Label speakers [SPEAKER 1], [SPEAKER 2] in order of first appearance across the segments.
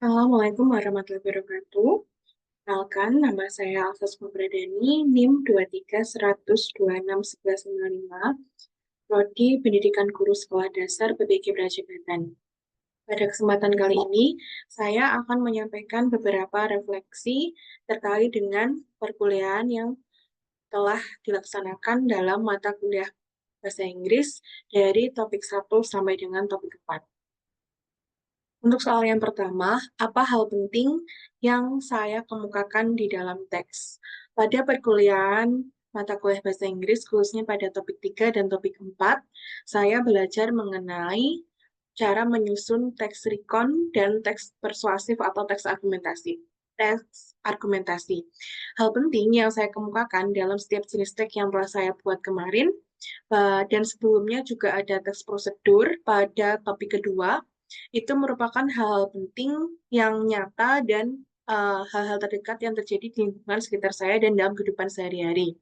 [SPEAKER 1] Assalamualaikum warahmatullahi wabarakatuh. Kenalkan, nama saya Alfas Pabradani, NIM 23.126.1195, Prodi Pendidikan Guru Sekolah Dasar PPG Prajabatan. Pada kesempatan kali ini, saya akan menyampaikan beberapa refleksi terkait dengan perkuliahan yang telah dilaksanakan dalam mata kuliah Bahasa Inggris dari topik 1 sampai dengan topik 4. Untuk soal yang pertama, apa hal penting yang saya kemukakan di dalam teks? Pada perkuliahan mata kuliah Bahasa Inggris, khususnya pada topik 3 dan topik 4, saya belajar mengenai cara menyusun teks recon dan teks persuasif atau teks argumentasi. Teks argumentasi. Hal penting yang saya kemukakan dalam setiap jenis teks yang telah saya buat kemarin, dan sebelumnya juga ada teks prosedur pada topik kedua, itu merupakan hal-hal penting yang nyata dan hal-hal terdekat yang terjadi di lingkungan sekitar saya dan dalam kehidupan sehari-hari.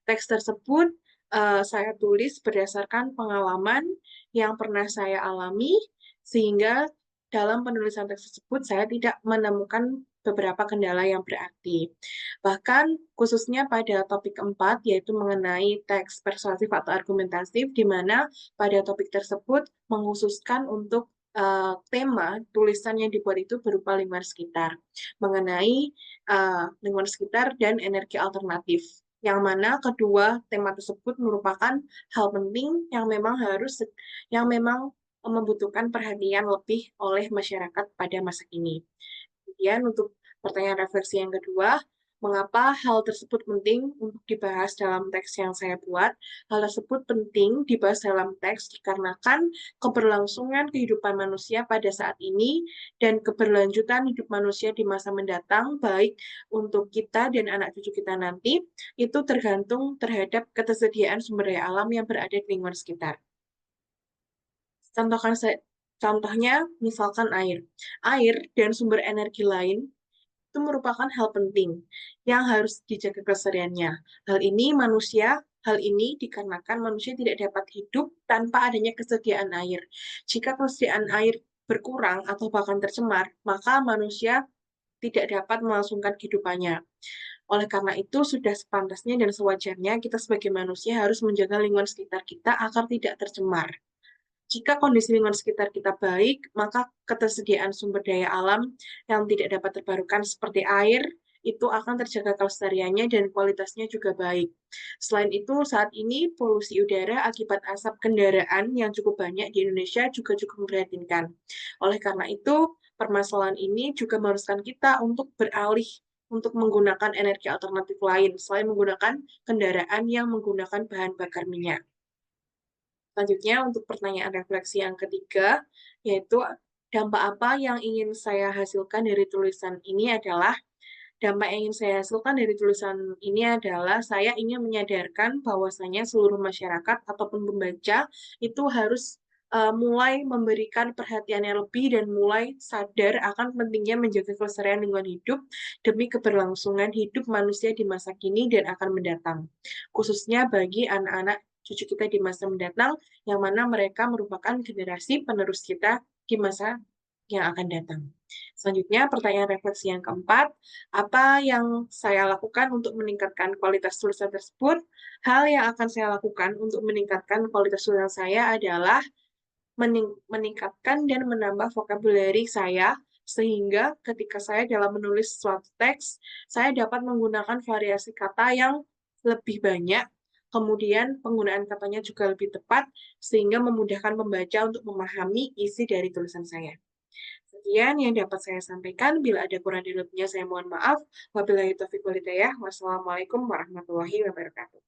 [SPEAKER 1] Teks tersebut saya tulis berdasarkan pengalaman yang pernah saya alami, sehingga dalam penulisan teks tersebut saya tidak menemukan beberapa kendala yang berarti. Bahkan khususnya pada topik keempat, yaitu mengenai teks persuasif atau argumentatif, di mana pada topik tersebut mengkhususkan untuk tema tulisan yang dibuat itu berupa lingkungan sekitar, mengenai lingkungan sekitar dan energi alternatif, yang mana kedua tema tersebut merupakan hal penting yang memang membutuhkan perhatian lebih oleh masyarakat pada masa kini. Kemudian untuk pertanyaan refleksi yang kedua, mengapa hal tersebut penting untuk dibahas dalam teks yang saya buat? Hal tersebut penting dibahas dalam teks dikarenakan keberlangsungan kehidupan manusia pada saat ini dan keberlanjutan hidup manusia di masa mendatang, baik untuk kita dan anak cucu kita nanti, itu tergantung terhadap ketersediaan sumber daya alam yang berada di lingkungan sekitar. Contohnya, misalkan air. Air dan sumber energi lain itu merupakan hal penting yang harus dijaga kelestariannya. Hal ini dikarenakan manusia tidak dapat hidup tanpa adanya kesediaan air. Jika kesediaan air berkurang atau bahkan tercemar, maka manusia tidak dapat melangsungkan kehidupannya. Oleh karena itu, sudah sepantasnya dan sewajarnya kita sebagai manusia harus menjaga lingkungan sekitar kita agar tidak tercemar. Jika kondisi lingkungan sekitar kita baik, maka ketersediaan sumber daya alam yang tidak dapat terbarukan seperti air itu akan terjaga kelestariannya dan kualitasnya juga baik. Selain itu, saat ini polusi udara akibat asap kendaraan yang cukup banyak di Indonesia juga cukup memprihatinkan. Oleh karena itu, permasalahan ini juga mengharuskan kita untuk beralih untuk menggunakan energi alternatif lain selain menggunakan kendaraan yang menggunakan bahan bakar minyak. Selanjutnya, untuk pertanyaan refleksi yang ketiga, yaitu dampak apa yang ingin saya hasilkan dari tulisan ini adalah saya ingin menyadarkan bahwasanya seluruh masyarakat ataupun pembaca itu harus mulai memberikan perhatian yang lebih dan mulai sadar akan pentingnya menjaga kelestarian lingkungan hidup demi keberlangsungan hidup manusia di masa kini dan akan mendatang, khususnya bagi anak-anak cucu kita di masa mendatang, yang mana mereka merupakan generasi penerus kita di masa yang akan datang. Selanjutnya, pertanyaan refleksi yang keempat, apa yang saya lakukan untuk meningkatkan kualitas tulisan tersebut? Hal yang akan saya lakukan untuk meningkatkan kualitas tulisan saya adalah meningkatkan dan menambah vocabulary saya, sehingga ketika saya dalam menulis suatu teks, saya dapat menggunakan variasi kata yang lebih banyak, kemudian penggunaan katanya juga lebih tepat, sehingga memudahkan pembaca untuk memahami isi dari tulisan saya. Sekian yang dapat saya sampaikan. Bila ada kurang dan lebihnya, saya mohon maaf. Wabillahi taufiq wal hidayah. Wassalamualaikum warahmatullahi wabarakatuh.